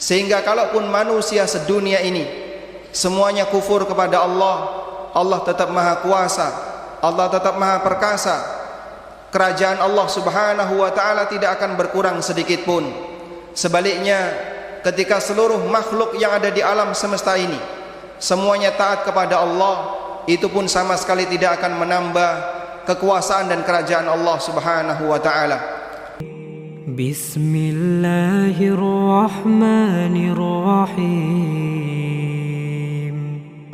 Sehingga kalaupun manusia sedunia ini semuanya kufur kepada Allah, Allah tetap maha kuasa, Allah tetap maha perkasa. Kerajaan Allah subhanahu wa ta'ala tidak akan berkurang sedikit pun. Sebaliknya, ketika seluruh makhluk yang ada di alam semesta ini semuanya taat kepada Allah, itu pun sama sekali tidak akan menambah kekuasaan dan kerajaan Allah subhanahu wa ta'ala. Bismillahirrahmanirrahim.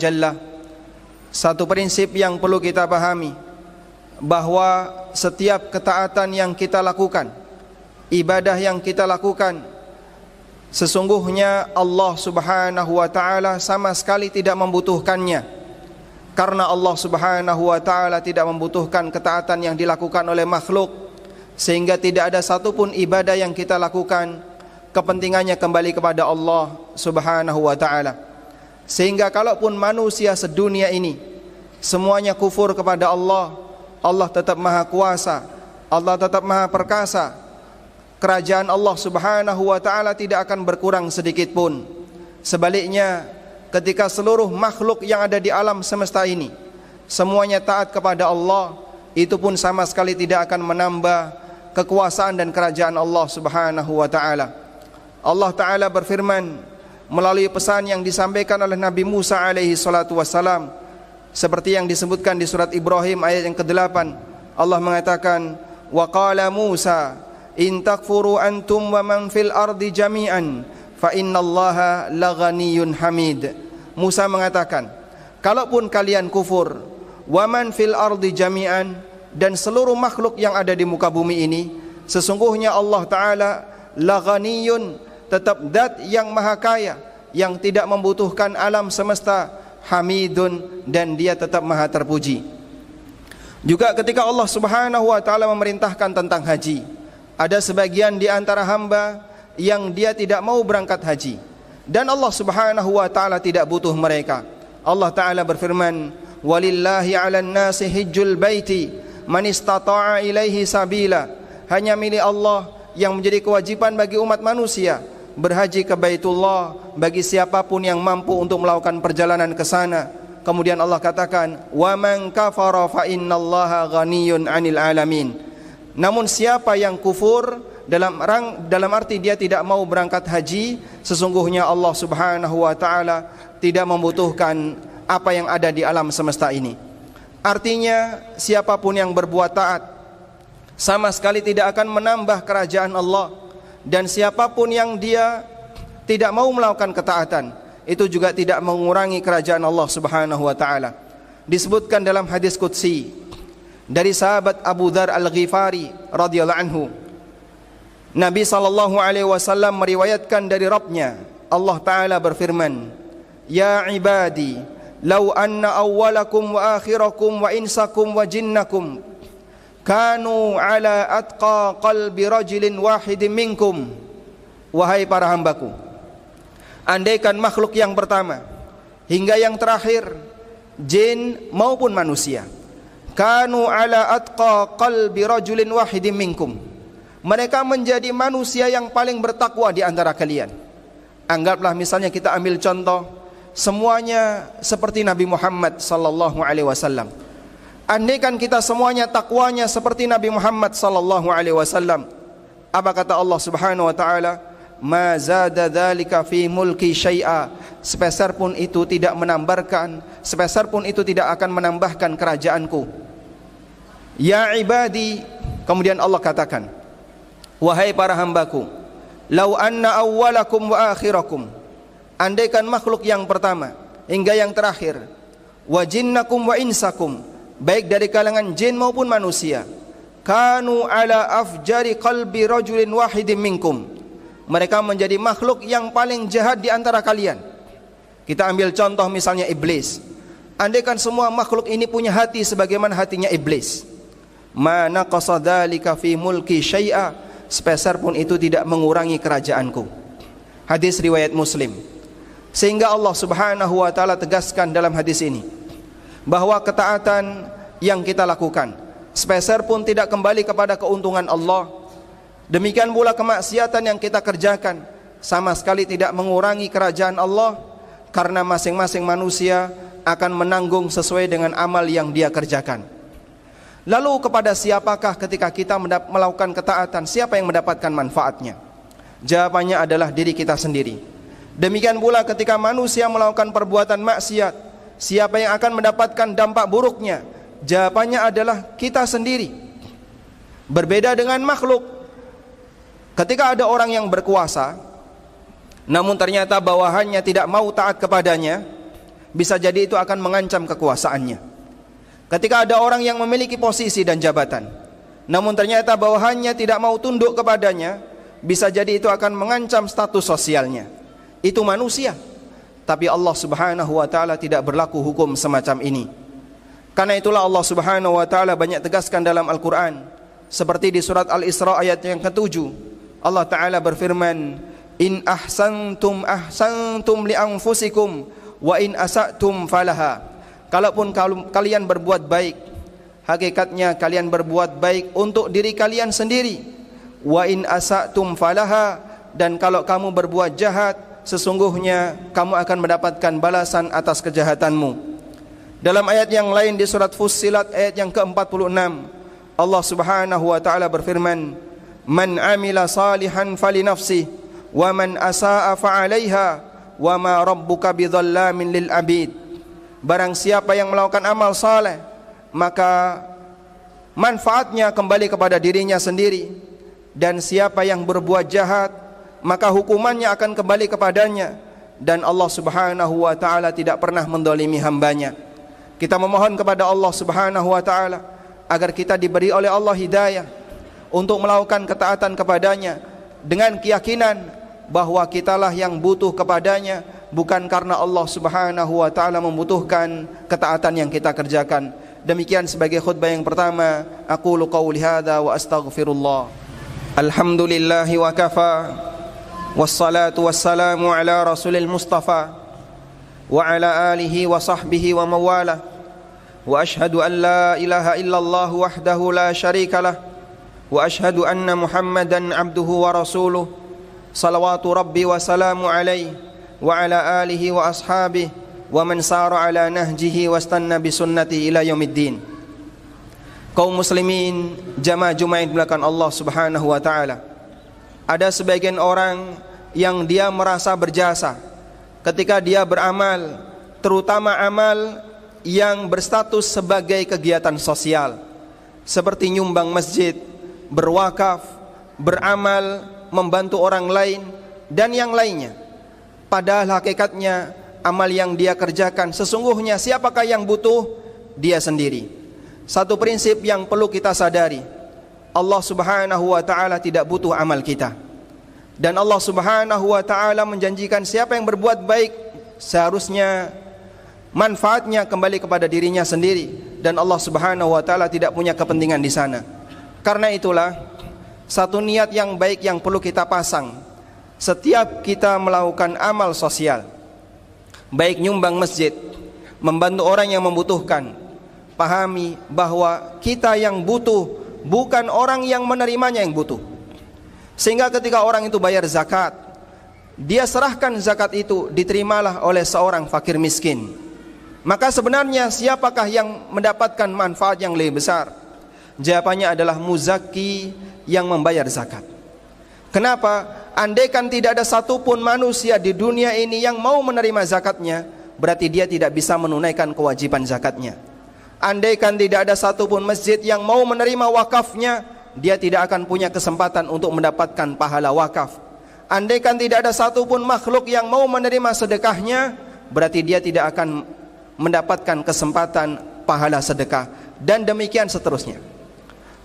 Jalla, satu prinsip yang perlu kita pahami, bahwa setiap ketaatan yang kita lakukan, ibadah yang kita lakukan, sesungguhnya Allah subhanahu wa ta'ala sama sekali tidak membutuhkannya. Karena Allah subhanahu wa ta'ala tidak membutuhkan ketaatan yang dilakukan oleh makhluk, sehingga tidak ada satupun ibadah yang kita lakukan kepentingannya kembali kepada Allah subhanahu wa ta'ala. Sehingga kalaupun manusia sedunia ini semuanya kufur kepada Allah, Allah tetap maha kuasa, Allah tetap maha perkasa. Kerajaan Allah subhanahu wa ta'ala tidak akan berkurang sedikit pun. Sebaliknya, ketika seluruh makhluk yang ada di alam semesta ini semuanya taat kepada Allah, itu pun sama sekali tidak akan menambah kekuasaan dan kerajaan Allah subhanahu wa ta'ala. Allah ta'ala berfirman melalui pesan yang disampaikan oleh Nabi Musa alaihi salatu wassalam, seperti yang disebutkan di surat Ibrahim ayat yang ke-8. Allah mengatakan, wa qala Musa in takfuru antum wa man fil ardi jami'an fa innallaha laghaniyyun hamid. Musa mengatakan, kalaupun kalian kufur, wa man fil ardi jami'an, dan seluruh makhluk yang ada di muka bumi ini, sesungguhnya Allah Ta'ala laghaniyyun, tetap zat yang maha kaya, yang tidak membutuhkan alam semesta, hamidun, dan dia tetap maha terpuji. Juga ketika Allah subhanahu wa ta'ala memerintahkan tentang haji, ada sebagian di antara hamba yang dia tidak mau berangkat haji, dan Allah subhanahu wa ta'ala tidak butuh mereka. Allah ta'ala berfirman, walillahi 'alan nasi hijjul baiti man istata'a ilaihi sabila. Hanya milik Allah yang menjadi kewajiban bagi umat manusia berhaji ke Baitullah bagi siapapun yang mampu untuk melakukan perjalanan ke sana. Kemudian Allah katakan, wa man kafara fa innallaha ghaniyyun 'anil 'alamin. Namun siapa yang kufur, dalam arti dia tidak mau berangkat haji, sesungguhnya Allah subhanahu wa ta'ala tidak membutuhkan apa yang ada di alam semesta ini. Artinya siapapun yang berbuat taat sama sekali tidak akan menambah kerajaan Allah, dan siapapun yang dia tidak mau melakukan ketaatan, itu juga tidak mengurangi kerajaan Allah subhanahu wa ta'ala. Disebutkan dalam hadis qudsi dari sahabat Abu Dzar Al-Ghifari radhiyallahu anhu, Nabi sallallahu alaihi wasallam meriwayatkan dari Rabbnya, Allah Ta'ala berfirman, ya ibadi, law anna awwalakum wa akhirakum wa insakum wa jinnakum kanu ala atqa qalbi rajulin wahidin minkum. Wahai para hambaku, andaikan makhluk yang pertama hingga yang terakhir, jin maupun manusia, kanu ala atqa qalbi rajulin wahidin minkum, mereka menjadi manusia yang paling bertakwa di antara kalian. Anggaplah misalnya kita ambil contoh, semuanya seperti Nabi Muhammad sallallahu alaihi wasallam. Andaikan kita semuanya takwanya seperti Nabi Muhammad sallallahu alaihi wasallam, apa kata Allah subhanahu wa ta'ala? Ma zada dzalika fi mulki syai'a. Sepeser pun itu tidak menambahkan, sepeser pun itu tidak akan menambahkan kerajaanku. Ya ibadi, kemudian Allah katakan, wahai para hambaku, lau anna awwalakum wa akhirakum, andaikan makhluk yang pertama hingga yang terakhir, wa jinnakum wa insakum, baik dari kalangan jin maupun manusia, kanu ala afjari qalbi rajulin wahidin minkum, mereka menjadi makhluk yang paling jahat di antara kalian. Kita ambil contoh misalnya iblis. Andaikan semua makhluk ini punya hati sebagaimana hatinya iblis, ma naqasa dzalika fi mulki syai'a, sepeser pun itu tidak mengurangi kerajaanku. Hadis riwayat Muslim. Sehingga Allah subhanahu wa ta'ala tegaskan dalam hadis ini bahwa ketaatan yang kita lakukan sepeser pun tidak kembali kepada keuntungan Allah. Demikian pula kemaksiatan yang kita kerjakan sama sekali tidak mengurangi kerajaan Allah, karena masing-masing manusia akan menanggung sesuai dengan amal yang dia kerjakan. Lalu kepada siapakah ketika kita melakukan ketaatan, siapa yang mendapatkan manfaatnya? Jawabannya adalah diri kita sendiri. Demikian pula ketika manusia melakukan perbuatan maksiat, siapa yang akan mendapatkan dampak buruknya? Jawabannya adalah kita sendiri. Berbeda dengan makhluk. Ketika ada orang yang berkuasa, namun ternyata bawahannya tidak mau taat kepadanya, bisa jadi itu akan mengancam kekuasaannya. Ketika ada orang yang memiliki posisi dan jabatan, namun ternyata bawahannya tidak mau tunduk kepadanya, bisa jadi itu akan mengancam status sosialnya. Itu manusia. Tapi Allah Subhanahu wa taala tidak berlaku hukum semacam ini. Karena itulah Allah Subhanahu wa taala banyak tegaskan dalam Al-Qur'an, seperti di surat Al-Isra ayat yang ke-7. Allah taala berfirman, "In ahsantum ahsantum li anfusikum wa in asatum falaha." Kalaupun kalian berbuat baik, hakikatnya kalian berbuat baik untuk diri kalian sendiri. Wa in asatum falaha, dan kalau kamu berbuat jahat, sesungguhnya kamu akan mendapatkan balasan atas kejahatanmu. Dalam ayat yang lain di surat Fussilat ayat yang ke-46, Allah Subhanahu wa taala berfirman, "Man amila salihan falinafsih wa man asaa fa'alaiha wa ma rabbuka bidzallamin lil abid." Barang siapa yang melakukan amal saleh, maka manfaatnya kembali kepada dirinya sendiri. Dan siapa yang berbuat jahat, maka hukumannya akan kembali kepadanya. Dan Allah Subhanahu wa ta'ala tidak pernah mendolimi hambanya. Kita memohon kepada Allah Subhanahu wa ta'ala agar kita diberi oleh Allah hidayah untuk melakukan ketaatan kepadanya, dengan keyakinan bahwa kitalah yang butuh kepadanya, bukan karena Allah Subhanahu wa ta'ala membutuhkan ketaatan yang kita kerjakan. Demikian sebagai khutbah yang pertama. Aqulu qawli hadza wa astaghfirullah. Alhamdulillahi wa kafa, wassalatu wassalamu ala rasulil mustafa wa ala alihi wa sahbihi wa mawala. Wa ashhadu an la ilaha illallah wahdahu la syarika lah, wa ashhadu anna Muhammadan abduhu wa rasuluh. Salawatu rabbi wa salamu alaihi wa ala alihi wa ashabihi wa man sara ala nahjihi wastanna bi sunnati ila yaumiddin. Kaum muslimin, jamaah Jumat belakang Allah Subhanahu wa taala. Ada sebagian orang yang dia merasa berjasa ketika dia beramal, terutama amal yang berstatus sebagai kegiatan sosial, seperti nyumbang masjid, berwakaf, beramal, membantu orang lain, dan yang lainnya. Padahal hakikatnya amal yang dia kerjakan, sesungguhnya siapakah yang butuh? Dia sendiri. Satu prinsip yang perlu kita sadari, Allah Subhanahu wa ta'ala tidak butuh amal kita. Dan Allah Subhanahu wa ta'ala menjanjikan siapa yang berbuat baik, seharusnya manfaatnya kembali kepada dirinya sendiri. Dan Allah Subhanahu wa ta'ala tidak punya kepentingan di sana. Karena itulah satu niat yang baik yang perlu kita pasang setiap kita melakukan amal sosial, baik nyumbang masjid, membantu orang yang membutuhkan. Pahami bahwa kita yang butuh, bukan orang yang menerimanya yang butuh. Sehingga ketika orang itu bayar zakat, dia serahkan zakat itu, diterimalah oleh seorang fakir miskin. Maka sebenarnya siapakah yang mendapatkan manfaat yang lebih besar? Jawabannya adalah muzaki yang membayar zakat. Kenapa? Andaikan tidak ada satupun manusia di dunia ini yang mau menerima zakatnya, berarti dia tidak bisa menunaikan kewajiban zakatnya. Andaikan tidak ada satupun masjid yang mau menerima wakafnya, dia tidak akan punya kesempatan untuk mendapatkan pahala wakaf. Andaikan tidak ada satupun makhluk yang mau menerima sedekahnya, berarti dia tidak akan mendapatkan kesempatan pahala sedekah, dan demikian seterusnya.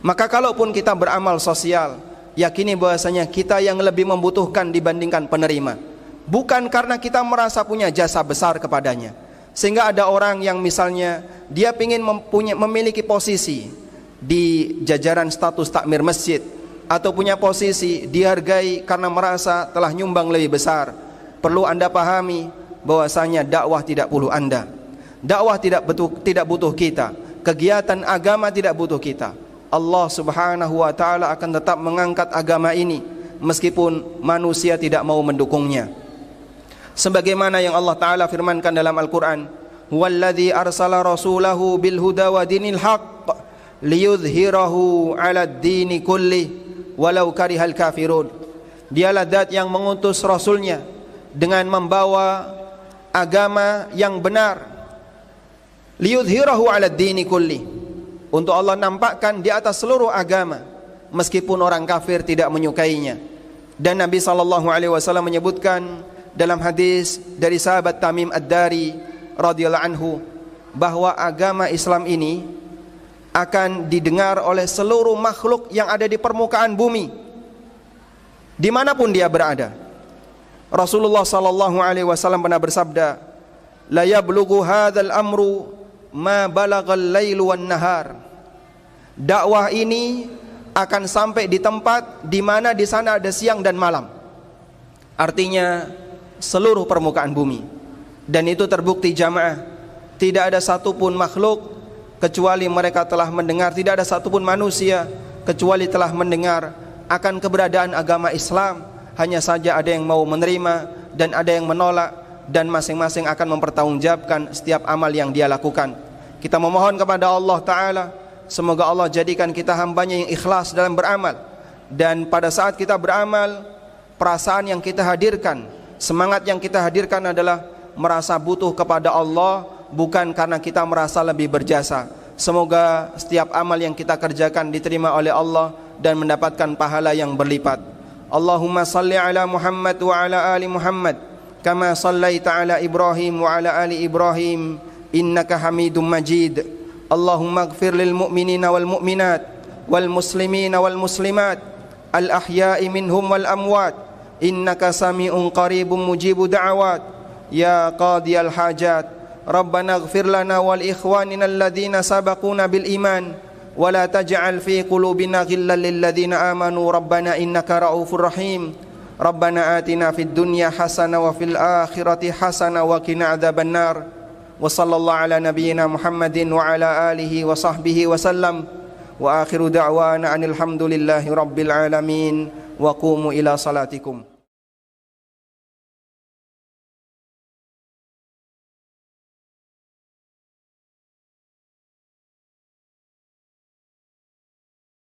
Maka kalaupun kita beramal sosial, yakini bahwasanya kita yang lebih membutuhkan dibandingkan penerima, bukan karena kita merasa punya jasa besar kepadanya. Sehingga ada orang yang misalnya dia ingin memiliki posisi di jajaran status takmir masjid, atau punya posisi dihargai karena merasa telah nyumbang lebih besar. Perlu Anda pahami bahwasanya dakwah tidak perlu Anda. Dakwah tidak butuh kita. Kegiatan agama tidak butuh kita. Allah Subhanahu wa ta'ala akan tetap mengangkat agama ini meskipun manusia tidak mau mendukungnya. Sebagaimana yang Allah Ta'ala firmankan dalam Al-Quran, "Huwallazi arsala rasulahu bil huda wa dinil haqq liyudhhirahu 'alad dini kulli walau karihal kafirun." Dialah zat yang mengutus rasulnya dengan membawa agama yang benar, liyudhhirahu 'alad dini kulli, untuk Allah nampakkan di atas seluruh agama meskipun orang kafir tidak menyukainya. Dan Nabi SAW menyebutkan dalam hadis dari sahabat Tamim Ad-Dari radhiyallahu anhu bahwa agama Islam ini akan didengar oleh seluruh makhluk yang ada di permukaan bumi, dimanapun dia berada. Rasulullah SAW pernah bersabda, "La yablughu hadzal amru ma balagal lailu wan nahar." Dakwah ini akan sampai di tempat di mana di sana ada siang dan malam. Artinya seluruh permukaan bumi. Dan itu terbukti jamaah, tidak ada satupun makhluk kecuali mereka telah mendengar, tidak ada satupun manusia kecuali telah mendengar akan keberadaan agama Islam. Hanya saja ada yang mau menerima dan ada yang menolak, dan masing-masing akan mempertanggungjawabkan setiap amal yang dia lakukan. Kita memohon kepada Allah Ta'ala, semoga Allah jadikan kita hambanya yang ikhlas dalam beramal. Dan pada saat kita beramal, perasaan yang kita hadirkan, semangat yang kita hadirkan adalah merasa butuh kepada Allah, bukan karena kita merasa lebih berjasa. Semoga setiap amal yang kita kerjakan diterima oleh Allah dan mendapatkan pahala yang berlipat. Allahumma salli ala Muhammad wa ala ali Muhammad kama sallaita ala Ibrahim wa ala ali Ibrahim innaka Hamidum Majid. Allahumma ighfir lil mu'minina wal mu'minat wal muslimina wal muslimat al ahya'i minhum wal amwat innaka sami'un qaribun mujibu da'awat ya qadiyal hajat. Rabbana ighfir lana wal ikhwanina alladhina sabaquna bil iman wa la taj'al fi qulubina ghillan lil ladzina amanu rabbana innaka ra'ufur rahim. Rabbana atina fid dunya hasanah wa fil akhirati hasanah wa qina adzabannar. Wa sallallahu ala nabiyyina Muhammadin wa ala alihi wa sahbihi wa sallam. Wa akhiru da'wana anil hamdulillahi rabbil alamin. Wa qumu ila salatikum.